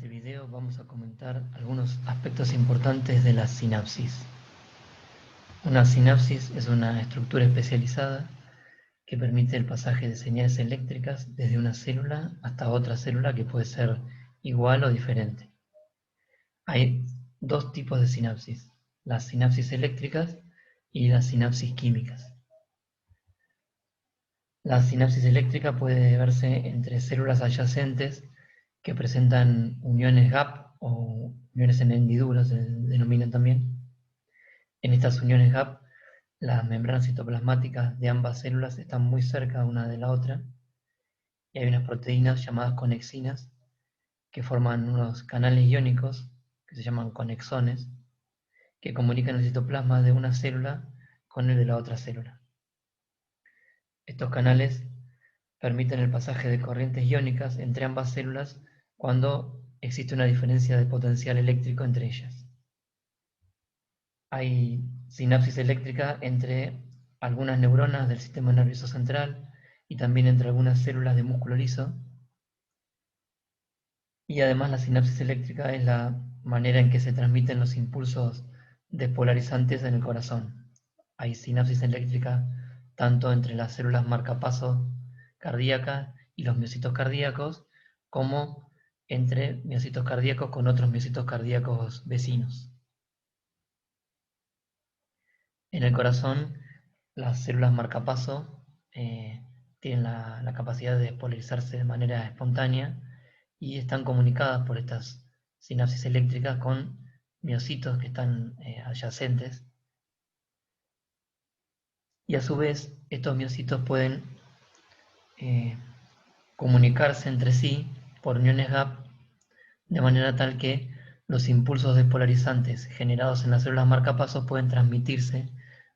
este video vamos a comentar algunos aspectos importantes de la sinapsis. Una sinapsis es una estructura especializada que permite el pasaje de señales eléctricas desde una célula hasta otra célula que puede ser igual o diferente. Hay dos tipos de sinapsis, las sinapsis eléctricas y las sinapsis químicas. La sinapsis eléctrica puede verse entre células adyacentes que presentan uniones gap o uniones en hendiduras, se denominan también. En estas uniones gap, las membranas citoplasmáticas de ambas células están muy cerca una de la otra y hay unas proteínas llamadas conexinas que forman unos canales iónicos que se llaman conexones que comunican el citoplasma de una célula con el de la otra célula. Estos canales permiten el pasaje de corrientes iónicas entre ambas células cuando existe una diferencia de potencial eléctrico entre ellas. Hay sinapsis eléctrica entre algunas neuronas del sistema nervioso central y también entre algunas células de músculo liso. Y además la sinapsis eléctrica es la manera en que se transmiten los impulsos despolarizantes en el corazón. Hay sinapsis eléctrica tanto entre las células marcapasos cardíacas y los miocitos cardíacos, como entre miocitos cardíacos con otros miocitos cardíacos vecinos. En el corazón, las células marcapaso tienen la capacidad de despolarizarse de manera espontánea y están comunicadas por estas sinapsis eléctricas con miocitos que están adyacentes. Y a su vez, estos miocitos pueden comunicarse entre sí por uniones gap de manera tal que los impulsos despolarizantes generados en las células marcapasos pueden transmitirse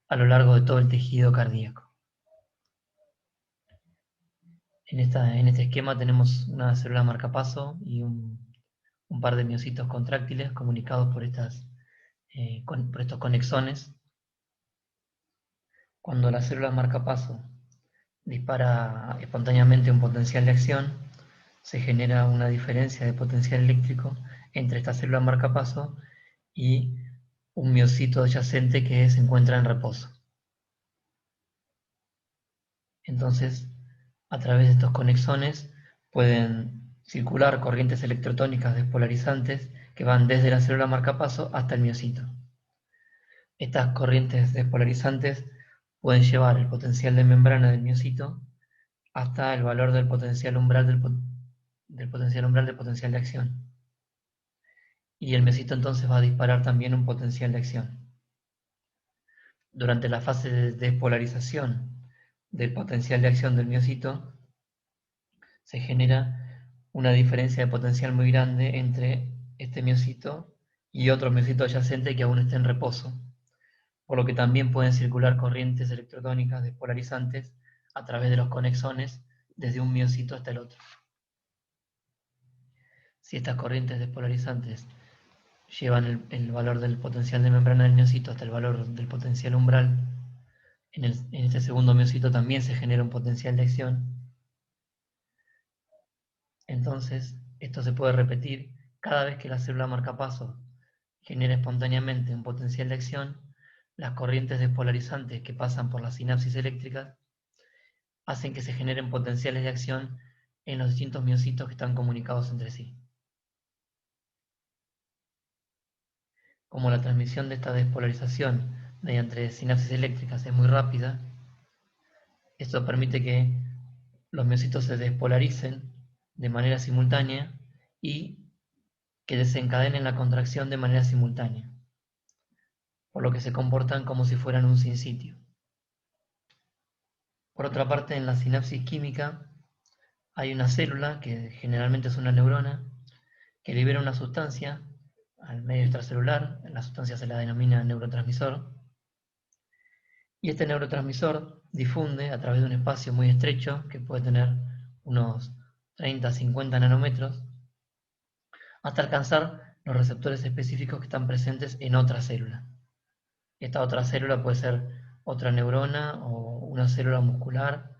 a lo largo de todo el tejido cardíaco. En este esquema tenemos una célula marcapaso y un par de miocitos contráctiles comunicados por estos conexones. Cuando la célula marcapaso dispara espontáneamente un potencial de acción, se genera una diferencia de potencial eléctrico entre esta célula marcapaso y un miocito adyacente que se encuentra en reposo. Entonces, a través de estos conexones pueden circular corrientes electrotónicas despolarizantes que van desde la célula marcapaso hasta el miocito. Estas corrientes despolarizantes pueden llevar el potencial de membrana del miocito hasta el valor del potencial umbral del potencial de acción. Y el miocito entonces va a disparar también un potencial de acción. Durante la fase de despolarización del potencial de acción del miocito, se genera una diferencia de potencial muy grande entre este miocito y otro miocito adyacente que aún está en reposo, por lo que también pueden circular corrientes electrotónicas despolarizantes a través de los conexones desde un miocito hasta el otro. Si estas corrientes despolarizantes llevan el valor del potencial de membrana del miocito hasta el valor del potencial umbral, en este segundo miocito también se genera un potencial de acción. Entonces, esto se puede repetir cada vez que la célula marcapaso genera espontáneamente un potencial de acción. Las corrientes despolarizantes que pasan por las sinapsis eléctricas hacen que se generen potenciales de acción en los distintos miocitos que están comunicados entre sí. Como la transmisión de esta despolarización mediante sinapsis eléctricas es muy rápida, esto permite que los miocitos se despolaricen de manera simultánea y que desencadenen la contracción de manera simultánea, por lo que se comportan como si fueran un sinsitio. Por otra parte, en la sinapsis química hay una célula, que generalmente es una neurona, que libera una sustancia al medio extracelular. La sustancia se la denomina neurotransmisor, y este neurotransmisor difunde a través de un espacio muy estrecho, que puede tener unos 30-50 nanómetros, hasta alcanzar los receptores específicos que están presentes en otra célula. Esta otra célula puede ser otra neurona o una célula muscular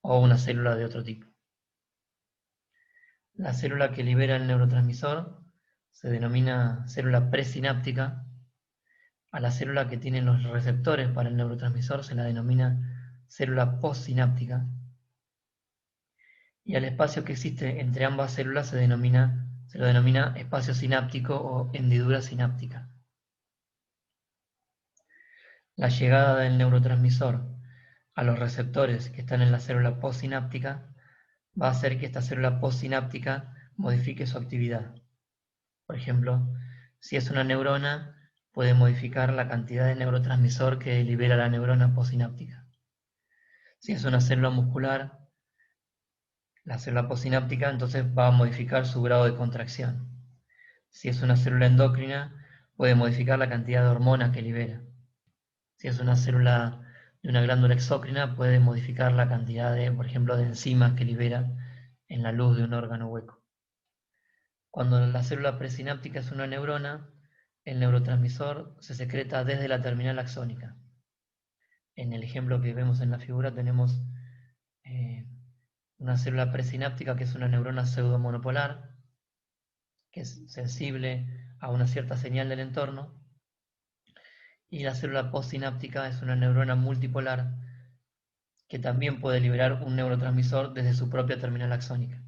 o una célula de otro tipo. La célula que libera el neurotransmisor se denomina célula presináptica. A la célula que tiene los receptores para el neurotransmisor se la denomina célula postsináptica. Y al espacio que existe entre ambas células se lo denomina espacio sináptico o hendidura sináptica. La llegada del neurotransmisor a los receptores que están en la célula postsináptica va a hacer que esta célula postsináptica modifique su actividad. Por ejemplo, si es una neurona, puede modificar la cantidad de neurotransmisor que libera la neurona postsináptica. Si es una célula muscular, la célula postsináptica entonces va a modificar su grado de contracción. Si es una célula endocrina, puede modificar la cantidad de hormonas que libera. Si es una célula de una glándula exócrina, puede modificar la cantidad de, por ejemplo, de enzimas que libera en la luz de un órgano hueco. Cuando la célula presináptica es una neurona, el neurotransmisor se secreta desde la terminal axónica. En el ejemplo que vemos en la figura tenemos una célula presináptica que es una neurona pseudomonopolar, que es sensible a una cierta señal del entorno, y la célula postsináptica es una neurona multipolar que también puede liberar un neurotransmisor desde su propia terminal axónica.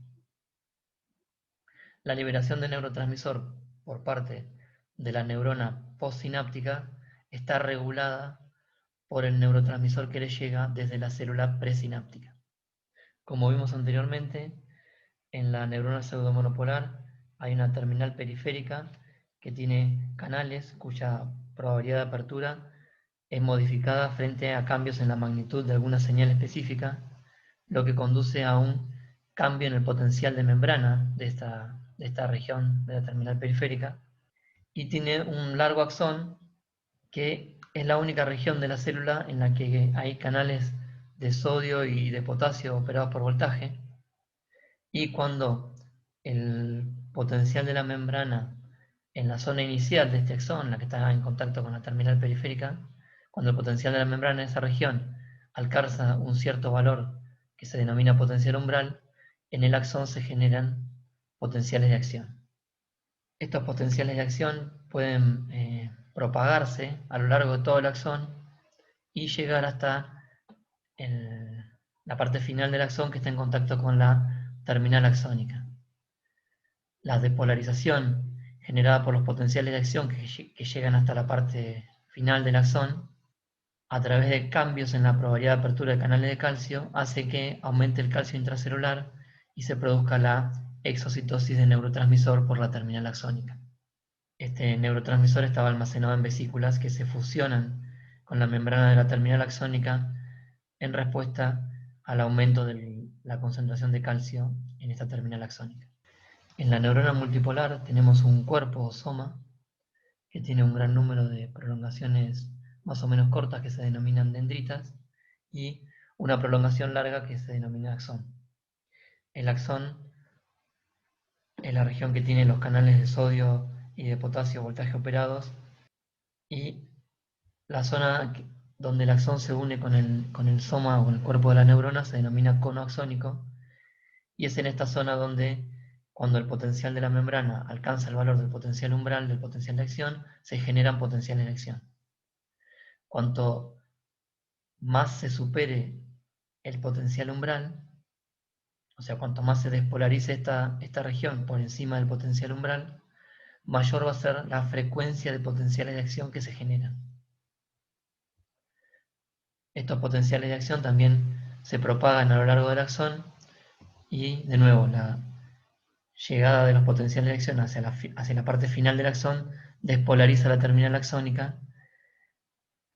La liberación de neurotransmisor por parte de la neurona postsináptica está regulada por el neurotransmisor que le llega desde la célula presináptica. Como vimos anteriormente, en la neurona pseudomonopolar hay una terminal periférica que tiene canales cuya probabilidad de apertura es modificada frente a cambios en la magnitud de alguna señal específica, lo que conduce a un cambio en el potencial de membrana de esta región de la terminal periférica, y tiene un largo axón que es la única región de la célula en la que hay canales de sodio y de potasio operados por voltaje, y cuando el potencial de la membrana en la zona inicial de este axón, la que está en contacto con la terminal periférica, cuando el potencial de la membrana en esa región alcanza un cierto valor que se denomina potencial umbral, en el axón se generan potenciales de acción. Estos potenciales de acción pueden propagarse a lo largo de todo el axón y llegar hasta la parte final del axón que está en contacto con la terminal axónica. La despolarización generada por los potenciales de acción que llegan hasta la parte final del axón, a través de cambios en la probabilidad de apertura de canales de calcio, hace que aumente el calcio intracelular y se produzca la exocitosis de neurotransmisor por la terminal axónica. Este neurotransmisor estaba almacenado en vesículas que se fusionan con la membrana de la terminal axónica en respuesta al aumento de la concentración de calcio en esta terminal axónica. En la neurona multipolar tenemos un cuerpo o soma que tiene un gran número de prolongaciones más o menos cortas que se denominan dendritas y una prolongación larga que se denomina axón. El axón es la región que tiene los canales de sodio y de potasio voltaje operados, y la zona donde el axón se une con el soma o con el cuerpo de la neurona se denomina cono axónico, y es en esta zona donde, cuando el potencial de la membrana alcanza el valor del potencial umbral del potencial de acción, se generan potenciales de acción. Cuanto más se supere el potencial umbral, o sea, cuanto más se despolarice esta región por encima del potencial umbral, mayor va a ser la frecuencia de potenciales de acción que se generan. Estos potenciales de acción también se propagan a lo largo del axón, y de nuevo la llegada de los potenciales de acción hacia la parte final del axón despolariza la terminal axónica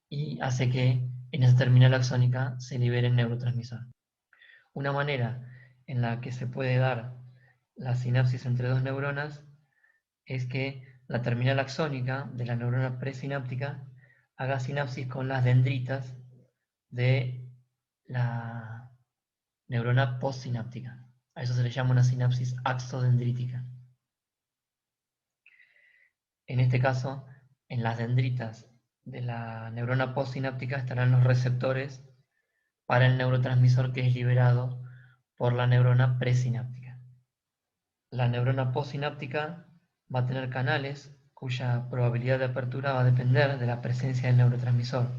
y hace que en esa terminal axónica se libere el neurotransmisor. Una manera en la que se puede dar la sinapsis entre dos neuronas es que la terminal axónica de la neurona presináptica haga sinapsis con las dendritas de la neurona postsináptica. A eso se le llama una sinapsis axodendrítica. En este caso, en las dendritas de la neurona postsináptica estarán los receptores para el neurotransmisor que es liberado por la neurona presináptica. La neurona postsináptica va a tener canales cuya probabilidad de apertura va a depender de la presencia del neurotransmisor.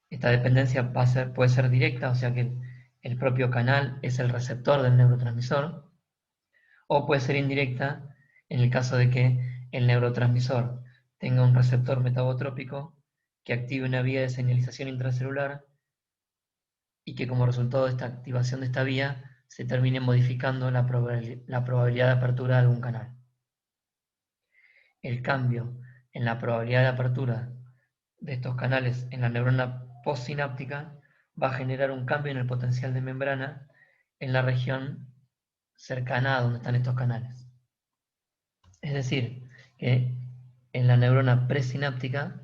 Esta dependencia puede ser directa, o sea que el propio canal es el receptor del neurotransmisor, o puede ser indirecta en el caso de que el neurotransmisor tenga un receptor metabotrópico que active una vía de señalización intracelular y que como resultado de esta activación de esta vía se termine modificando la probabilidad de apertura de algún canal. El cambio en la probabilidad de apertura de estos canales en la neurona postsináptica va a generar un cambio en el potencial de membrana en la región cercana a donde están estos canales. Es decir, que en la neurona presináptica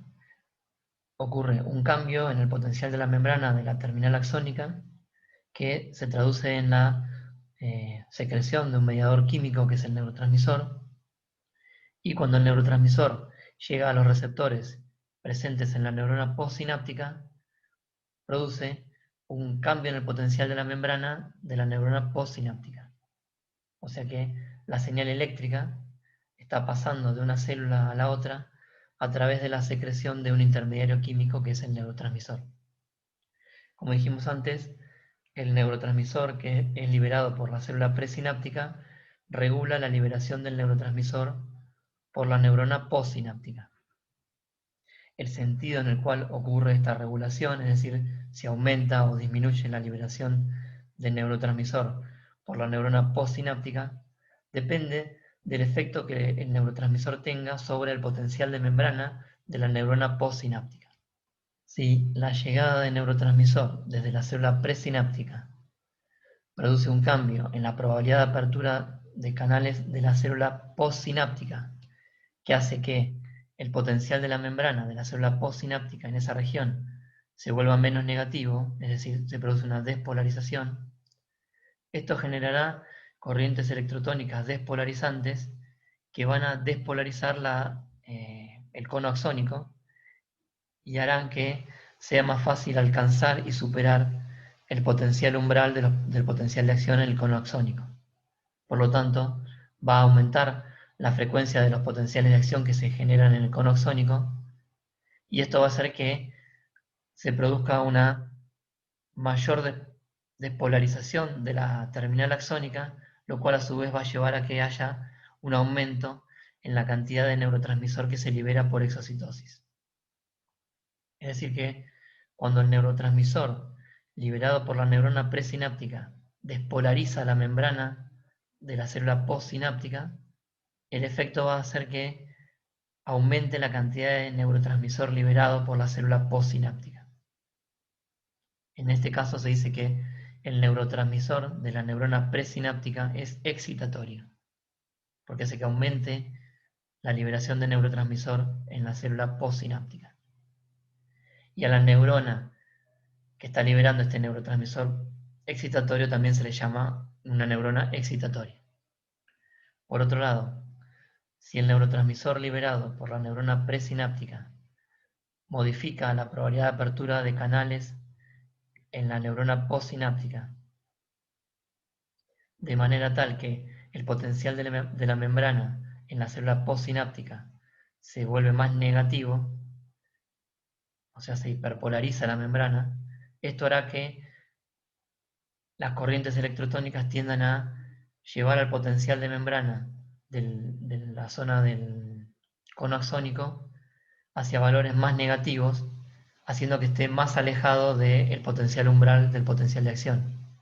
ocurre un cambio en el potencial de la membrana de la terminal axónica que se traduce en la secreción de un mediador químico que es el neurotransmisor, y cuando el neurotransmisor llega a los receptores presentes en la neurona postsináptica, produce un cambio en el potencial de la membrana de la neurona postsináptica. O sea que la señal eléctrica está pasando de una célula a la otra a través de la secreción de un intermediario químico que es el neurotransmisor. Como dijimos antes, el neurotransmisor que es liberado por la célula presináptica regula la liberación del neurotransmisor por la neurona postsináptica. El sentido en el cual ocurre esta regulación, es decir, si aumenta o disminuye la liberación del neurotransmisor por la neurona postsináptica, depende del efecto que el neurotransmisor tenga sobre el potencial de membrana de la neurona postsináptica. Si la llegada de neurotransmisor desde la célula presináptica produce un cambio en la probabilidad de apertura de canales de la célula postsináptica que hace que el potencial de la membrana de la célula postsináptica en esa región se vuelva menos negativo, es decir, se produce una despolarización, esto generará corrientes electrotónicas despolarizantes que van a despolarizar el cono axónico y harán que sea más fácil alcanzar y superar el potencial umbral del potencial de acción en el cono axónico. Por lo tanto, va a aumentar la frecuencia de los potenciales de acción que se generan en el cono axónico, y esto va a hacer que se produzca una mayor despolarización de la terminal axónica, lo cual a su vez va a llevar a que haya un aumento en la cantidad de neurotransmisor que se libera por exocitosis. Es decir que cuando el neurotransmisor liberado por la neurona presináptica despolariza la membrana de la célula postsináptica, el efecto va a hacer que aumente la cantidad de neurotransmisor liberado por la célula postsináptica. En este caso se dice que el neurotransmisor de la neurona presináptica es excitatorio, porque hace que aumente la liberación de neurotransmisor en la célula postsináptica. Y a la neurona que está liberando este neurotransmisor excitatorio también se le llama una neurona excitatoria. Por otro lado, si el neurotransmisor liberado por la neurona presináptica modifica la probabilidad de apertura de canales en la neurona postsináptica de manera tal que el potencial de la membrana en la célula postsináptica se vuelve más negativo, o sea, se hiperpolariza la membrana, esto hará que las corrientes electrotónicas tiendan a llevar al potencial de membrana de la zona del cono axónico hacia valores más negativos, haciendo que esté más alejado del potencial umbral del potencial de acción.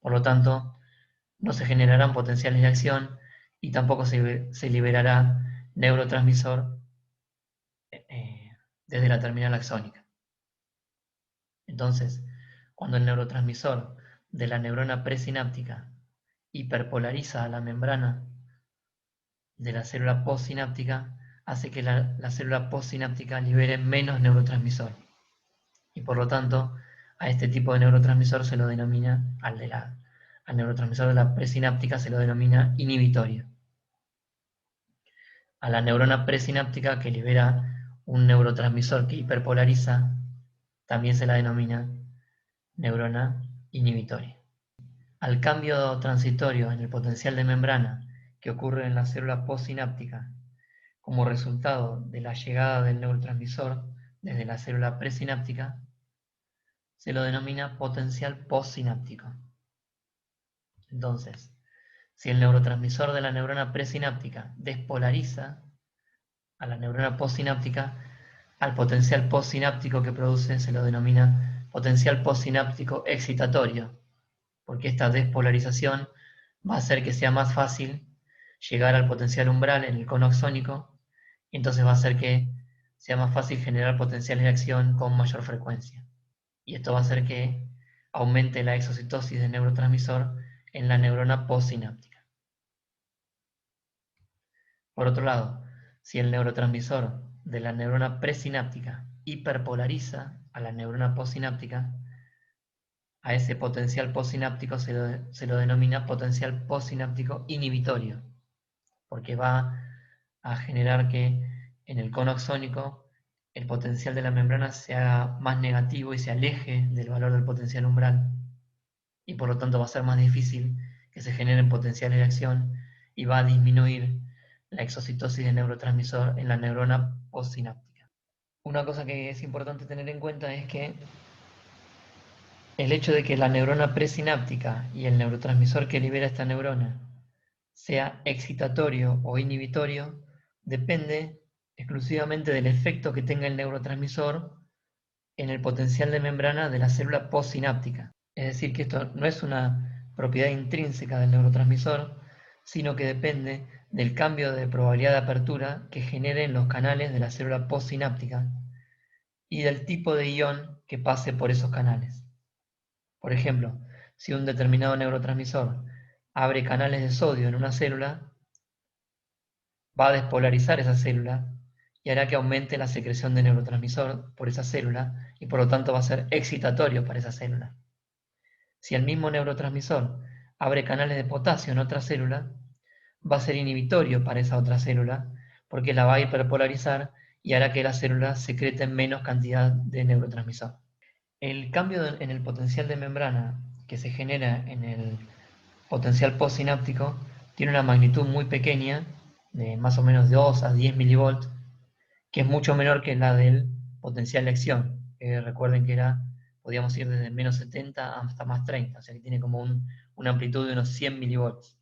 Por lo tanto, no se generarán potenciales de acción y tampoco se liberará neurotransmisor desde la terminal axónica. Entonces, cuando el neurotransmisor de la neurona presináptica hiperpolariza a la membrana de la célula postsináptica, hace que la célula postsináptica libere menos neurotransmisor. Y por lo tanto, a este tipo de neurotransmisor se lo denomina, al neurotransmisor de la presináptica se lo denomina inhibitorio. A la neurona presináptica que libera un neurotransmisor que hiperpolariza, también se la denomina neurona inhibitoria. Al cambio transitorio en el potencial de membrana que ocurre en la célula postsináptica como resultado de la llegada del neurotransmisor desde la célula presináptica, se lo denomina potencial postsináptico. Entonces, si el neurotransmisor de la neurona presináptica despolariza a la neurona postsináptica, al potencial postsináptico que produce se lo denomina potencial postsináptico excitatorio, porque esta despolarización va a hacer que sea más fácil llegar al potencial umbral en el cono axónico, y entonces va a hacer que sea más fácil generar potenciales de acción con mayor frecuencia. Y esto va a hacer que aumente la exocitosis del neurotransmisor en la neurona postsináptica. Por otro lado, si el neurotransmisor de la neurona presináptica hiperpolariza a la neurona postsináptica, a ese potencial postsináptico se lo denomina potencial postsináptico inhibitorio, porque va a generar que en el cono axónico el potencial de la membrana se haga más negativo y se aleje del valor del potencial umbral, y por lo tanto va a ser más difícil que se generen potenciales de acción y va a disminuir la exocitosis del neurotransmisor en la neurona postsináptica. Una cosa que es importante tener en cuenta es que el hecho de que la neurona presináptica y el neurotransmisor que libera esta neurona sea excitatorio o inhibitorio depende exclusivamente del efecto que tenga el neurotransmisor en el potencial de membrana de la célula postsináptica. Es decir, que esto no es una propiedad intrínseca del neurotransmisor, sino que depende del cambio de probabilidad de apertura que generen los canales de la célula postsináptica y del tipo de ion que pase por esos canales. Por ejemplo, si un determinado neurotransmisor abre canales de sodio en una célula, va a despolarizar esa célula y hará que aumente la secreción de neurotransmisor por esa célula y por lo tanto va a ser excitatorio para esa célula. Si el mismo neurotransmisor abre canales de potasio en otra célula, va a ser inhibitorio para esa otra célula porque la va a hiperpolarizar y hará que la célula secrete menos cantidad de neurotransmisor. El cambio en el potencial de membrana que se genera en el potencial postsináptico tiene una magnitud muy pequeña, de más o menos 2 a 10 milivolts, que es mucho menor que la del potencial de acción. Recuerden que podíamos ir desde menos 70 hasta más 30, o sea que tiene como una amplitud de unos 100 milivolts.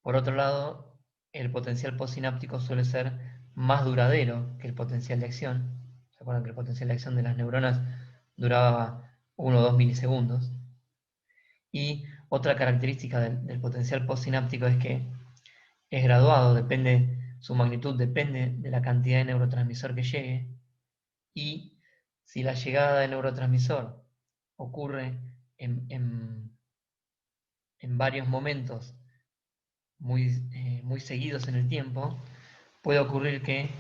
Por otro lado, el potencial postsináptico suele ser más duradero que el potencial de acción. ¿Se acuerdan que el potencial de acción de las neuronas duraba 1 o 2 milisegundos? Y otra característica del potencial postsináptico es que es graduado, su magnitud depende de la cantidad de neurotransmisor que llegue, y si la llegada de neurotransmisor ocurre en varios momentos muy seguidos en el tiempo, puede ocurrir que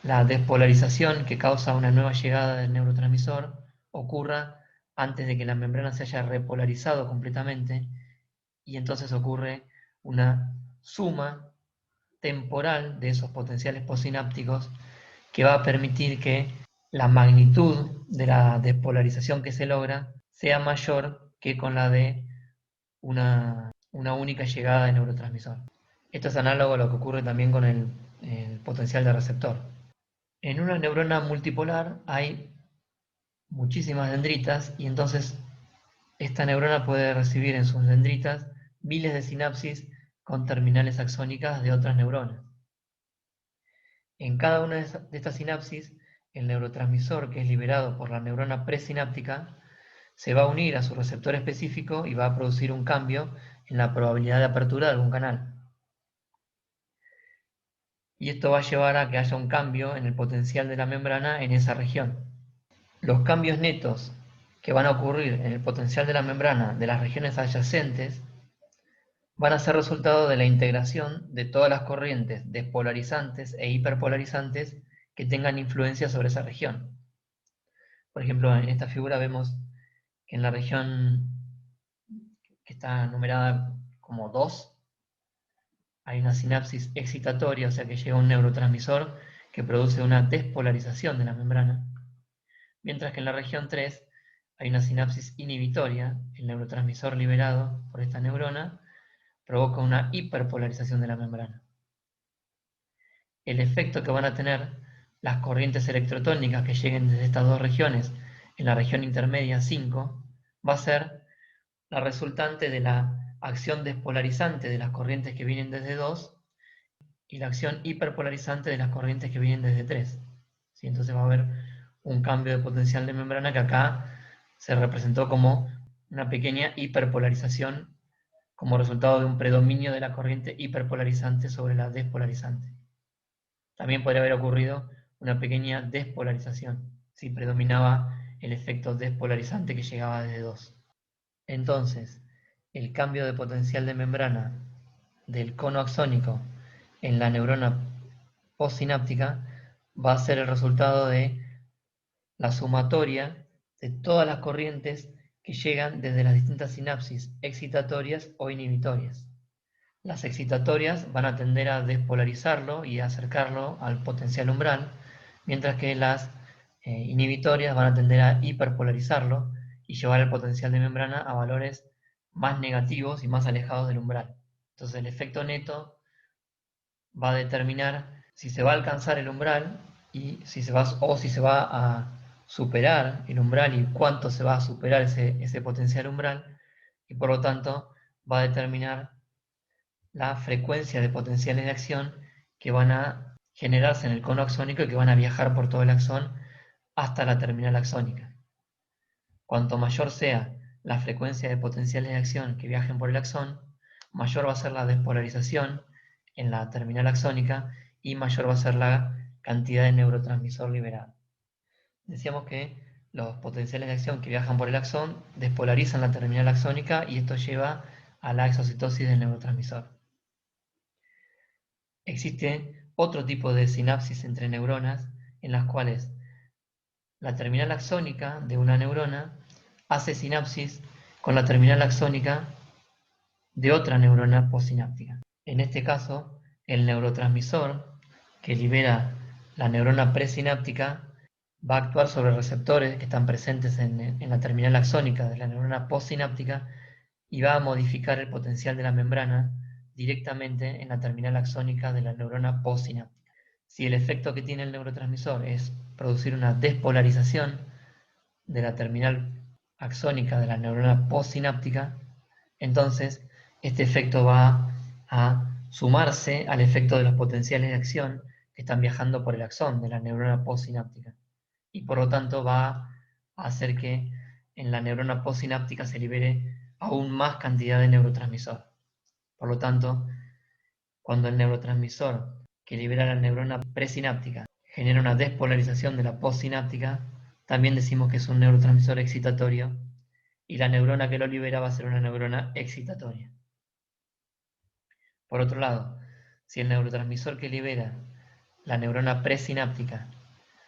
la despolarización que causa una nueva llegada del neurotransmisor ocurra antes de que la membrana se haya repolarizado completamente, y entonces ocurre una suma temporal de esos potenciales postsinápticos que va a permitir que la magnitud de la despolarización que se logra sea mayor que con la de una única llegada de neurotransmisor. Esto es análogo a lo que ocurre también con el potencial de receptor. En una neurona multipolar hay muchísimas dendritas y entonces esta neurona puede recibir en sus dendritas miles de sinapsis con terminales axónicas de otras neuronas. En cada una de estas sinapsis, el neurotransmisor que es liberado por la neurona presináptica se va a unir a su receptor específico y va a producir un cambio en la probabilidad de apertura de algún canal. Y esto va a llevar a que haya un cambio en el potencial de la membrana en esa región. Los cambios netos que van a ocurrir en el potencial de la membrana de las regiones adyacentes van a ser resultado de la integración de todas las corrientes despolarizantes e hiperpolarizantes que tengan influencia sobre esa región. Por ejemplo, en esta figura vemos que en la región que está numerada como 2, hay una sinapsis excitatoria, o sea que llega un neurotransmisor que produce una despolarización de la membrana, mientras que en la región 3 hay una sinapsis inhibitoria, el neurotransmisor liberado por esta neurona provoca una hiperpolarización de la membrana. El efecto que van a tener las corrientes electrotónicas que lleguen desde estas dos regiones en la región intermedia 5 va a ser la resultante de la acción despolarizante de las corrientes que vienen desde 2 y la acción hiperpolarizante de las corrientes que vienen desde 3. ¿Sí? Entonces va a haber un cambio de potencial de membrana que acá se representó como una pequeña hiperpolarización como resultado de un predominio de la corriente hiperpolarizante sobre la despolarizante. También podría haber ocurrido una pequeña despolarización, si predominaba el efecto despolarizante que llegaba desde 2. Entonces, el cambio de potencial de membrana del cono axónico en la neurona postsináptica va a ser el resultado de la sumatoria de todas las corrientes que llegan desde las distintas sinapsis excitatorias o inhibitorias. Las excitatorias van a tender a despolarizarlo y a acercarlo al potencial umbral, mientras que las inhibitorias van a tender a hiperpolarizarlo y llevar el potencial de membrana a valores más negativos y más alejados del umbral. Entonces el efecto neto va a determinar si se va a alcanzar el umbral y si se va a superar el umbral y cuánto se va a superar ese potencial umbral, y por lo tanto va a determinar la frecuencia de potenciales de acción que van a generarse en el cono axónico y que van a viajar por todo el axón hasta la terminal axónica. Cuanto mayor sea la frecuencia de potenciales de acción que viajen por el axón, mayor va a ser la despolarización en la terminal axónica y mayor va a ser la cantidad de neurotransmisor liberado. Decíamos que los potenciales de acción que viajan por el axón despolarizan la terminal axónica y esto lleva a la exocitosis del neurotransmisor. Existe otro tipo de sinapsis entre neuronas en las cuales la terminal axónica de una neurona hace sinapsis con la terminal axónica de otra neurona postsináptica. En este caso, el neurotransmisor que libera la neurona presináptica va a actuar sobre receptores que están presentes en la terminal axónica de la neurona postsináptica y va a modificar el potencial de la membrana directamente en la terminal axónica de la neurona postsináptica. Si el efecto que tiene el neurotransmisor es producir una despolarización de la terminal axónica de la neurona postsináptica, entonces este efecto va a sumarse al efecto de los potenciales de acción que están viajando por el axón de la neurona postsináptica. Y por lo tanto va a hacer que en la neurona postsináptica se libere aún más cantidad de neurotransmisor. Por lo tanto, cuando el neurotransmisor que libera la neurona presináptica genera una despolarización de la postsináptica, también decimos que es un neurotransmisor excitatorio y la neurona que lo libera va a ser una neurona excitatoria. Por otro lado, si el neurotransmisor que libera la neurona presináptica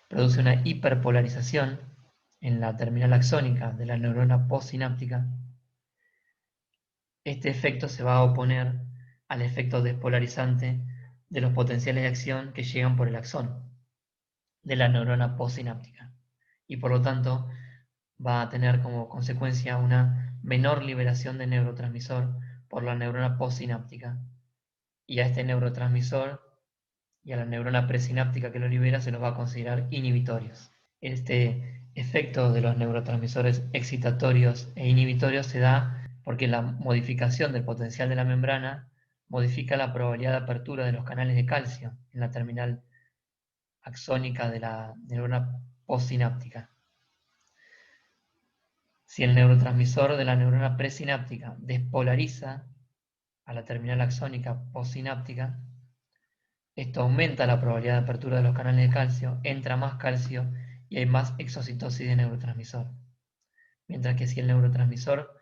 produce una hiperpolarización en la terminal axónica de la neurona postsináptica, este efecto se va a oponer al efecto despolarizante de los potenciales de acción que llegan por el axón de la neurona postsináptica y por lo tanto va a tener como consecuencia una menor liberación de neurotransmisor por la neurona postsináptica y a este neurotransmisor y a la neurona presináptica que lo libera se los va a considerar inhibitorios. Este efecto de los neurotransmisores excitatorios e inhibitorios se da porque la modificación del potencial de la membrana modifica la probabilidad de apertura de los canales de calcio en la terminal axónica de la neurona postsináptica. Si el neurotransmisor de la neurona presináptica despolariza a la terminal axónica postsináptica, esto aumenta la probabilidad de apertura de los canales de calcio, entra más calcio y hay más exocitosis de neurotransmisor. Mientras que si el neurotransmisor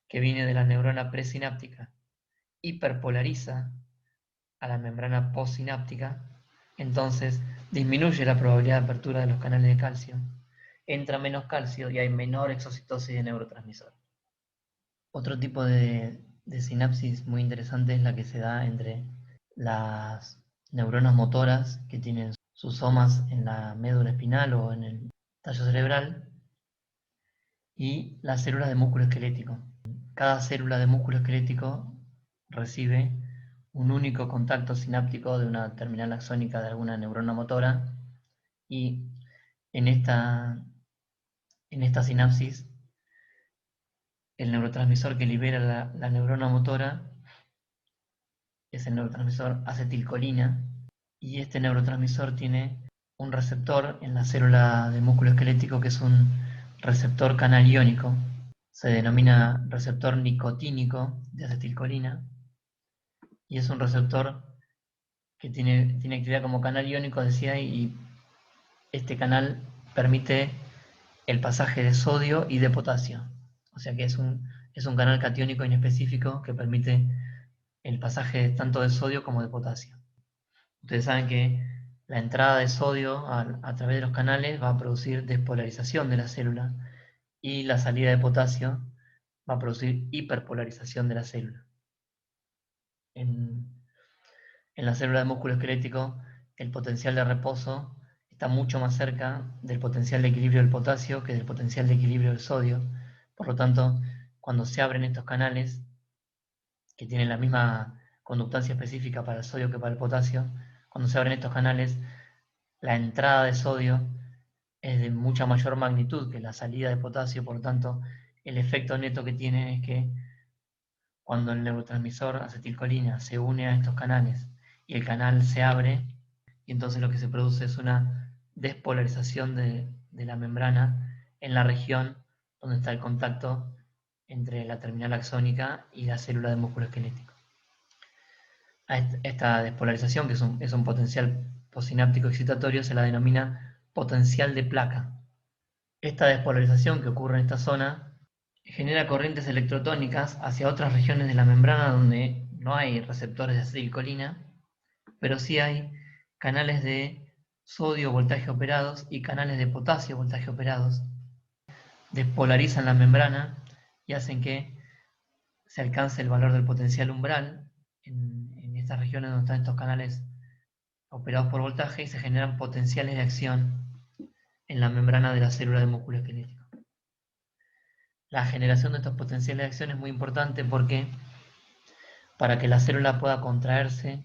que viene de la neurona presináptica hiperpolariza a la membrana postsináptica, entonces disminuye la probabilidad de apertura de los canales de calcio, entra menos calcio y hay menor exocitosis de neurotransmisor. Otro tipo de sinapsis muy interesante es la que se da entre las neuronas motoras que tienen sus somas en la médula espinal o en el tallo cerebral y las células de músculo esquelético. Cada célula de músculo esquelético recibe un único contacto sináptico de una terminal axónica de alguna neurona motora y en esta sinapsis el neurotransmisor que libera la neurona motora es el neurotransmisor acetilcolina y este neurotransmisor tiene un receptor en la célula del músculo esquelético que es un receptor canaliónico. Se denomina receptor nicotínico de acetilcolina y es un receptor que tiene actividad como canal iónico, decía, y este canal permite el pasaje de sodio y de potasio. O sea que es un canal catiónico inespecífico que permite el pasaje tanto de sodio como de potasio. Ustedes saben que la entrada de sodio a través de los canales va a producir despolarización de la célula y la salida de potasio va a producir hiperpolarización de la célula. En, en la célula de músculo esquelético, el potencial de reposo está mucho más cerca del potencial de equilibrio del potasio que del potencial de equilibrio del sodio. Por lo tanto, cuando se abren estos canales, que tienen la misma conductancia específica para el sodio que para el potasio, cuando se abren estos canales, la entrada de sodio es de mucha mayor magnitud que la salida de potasio, por lo tanto, el efecto neto que tiene es que cuando el neurotransmisor acetilcolina se une a estos canales y el canal se abre, y entonces lo que se produce es una despolarización de la membrana en la región donde está el contacto entre la terminal axónica y la célula de músculo esquelético. A esta despolarización, que es un potencial postsináptico excitatorio, se la denomina potencial de placa. Esta despolarización que ocurre en esta zona genera corrientes electrotónicas hacia otras regiones de la membrana donde no hay receptores de acetilcolina, pero sí hay canales de sodio voltaje operados y canales de potasio voltaje operados. Despolarizan la membrana y hacen que se alcance el valor del potencial umbral en estas regiones donde están estos canales operados por voltaje y se generan potenciales de acción en la membrana de la célula del músculo esquelético. La generación de estos potenciales de acción es muy importante porque para que la célula pueda contraerse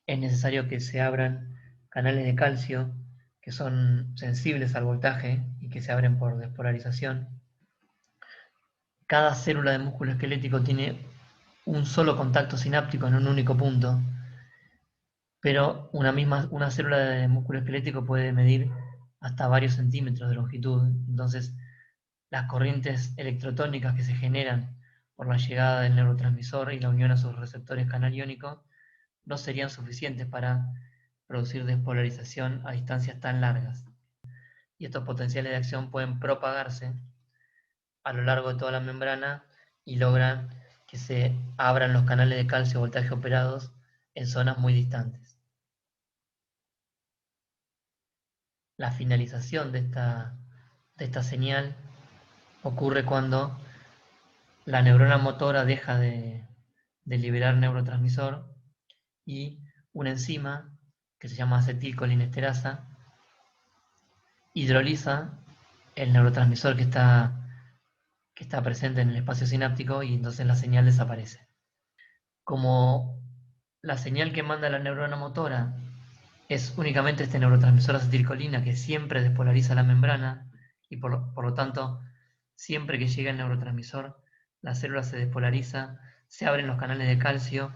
es necesario que se abran canales de calcio que son sensibles al voltaje y que se abren por despolarización. Cada célula de músculo esquelético tiene un solo contacto sináptico en un único punto, pero una célula de músculo esquelético puede medir hasta varios centímetros de longitud. Entonces, las corrientes electrotónicas que se generan por la llegada del neurotransmisor y la unión a sus receptores canaliónicos no serían suficientes para producir despolarización a distancias tan largas. Y estos potenciales de acción pueden propagarse a lo largo de toda la membrana y logran que se abran los canales de calcio voltaje operados en zonas muy distantes. La finalización de esta señal ocurre cuando la neurona motora deja de liberar neurotransmisor y una enzima que se llama acetilcolinesterasa hidroliza el neurotransmisor que está presente en el espacio sináptico y entonces la señal desaparece. Como la señal que manda la neurona motora es únicamente este neurotransmisor acetilcolina que siempre despolariza la membrana y por lo tanto siempre que llega el neurotransmisor la célula se despolariza, se abren los canales de calcio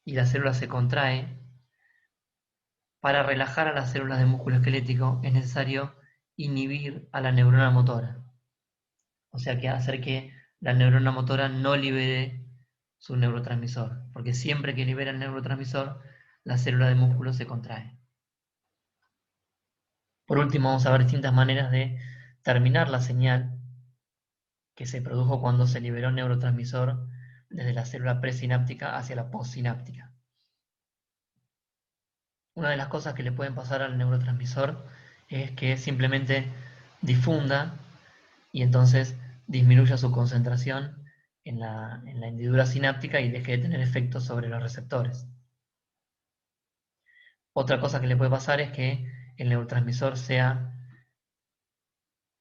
y la célula se contrae. Para relajar a las células de músculo esquelético es necesario inhibir a la neurona motora. O sea que hacer que la neurona motora no libere su neurotransmisor, porque siempre que libera el neurotransmisor, la célula de músculo se contrae. Por último, vamos a ver distintas maneras de terminar la señal que se produjo cuando se liberó el neurotransmisor desde la célula presináptica hacia la postsináptica. Una de las cosas que le pueden pasar al neurotransmisor es que simplemente difunda y entonces disminuya su concentración en la hendidura sináptica y deje de tener efectos sobre los receptores. Otra cosa que le puede pasar es que el neurotransmisor sea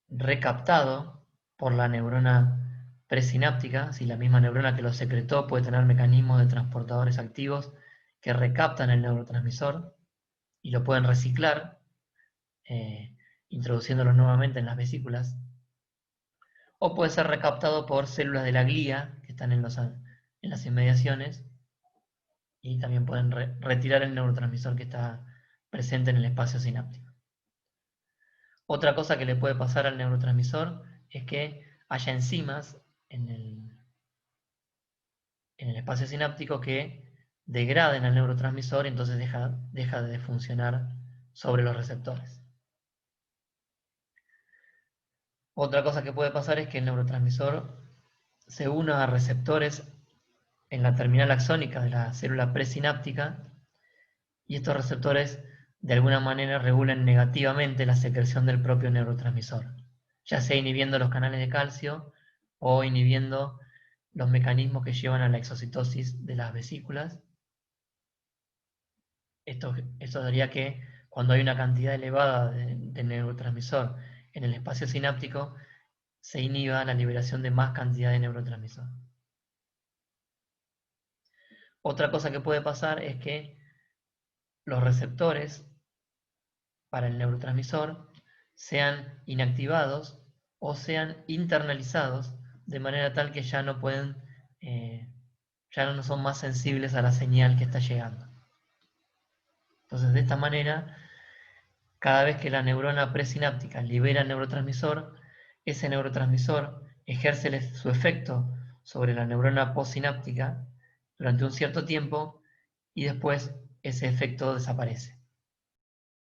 recaptado por la neurona presináptica, si la misma neurona que lo secretó puede tener mecanismos de transportadores activos que recaptan el neurotransmisor y lo pueden reciclar, introduciéndolo nuevamente en las vesículas, o puede ser recaptado por células de la glía que están en las inmediaciones y también pueden retirar el neurotransmisor que está presente en el espacio sináptico. Otra cosa que le puede pasar al neurotransmisor es que haya enzimas en el espacio sináptico que degraden al neurotransmisor y entonces deja de funcionar sobre los receptores. Otra cosa que puede pasar es que el neurotransmisor se una a receptores en la terminal axónica de la célula presináptica y estos receptores de alguna manera regulan negativamente la secreción del propio neurotransmisor, ya sea inhibiendo los canales de calcio o inhibiendo los mecanismos que llevan a la exocitosis de las vesículas. Esto daría que cuando hay una cantidad elevada de neurotransmisor en el espacio sináptico, se inhiba la liberación de más cantidad de neurotransmisor. Otra cosa que puede pasar es que los receptores para el neurotransmisor sean inactivados o sean internalizados de manera tal que ya no pueden, ya no son más sensibles a la señal que está llegando. Entonces, de esta manera, cada vez que la neurona presináptica libera el neurotransmisor, ese neurotransmisor ejerce su efecto sobre la neurona postsináptica durante un cierto tiempo y después ese efecto desaparece.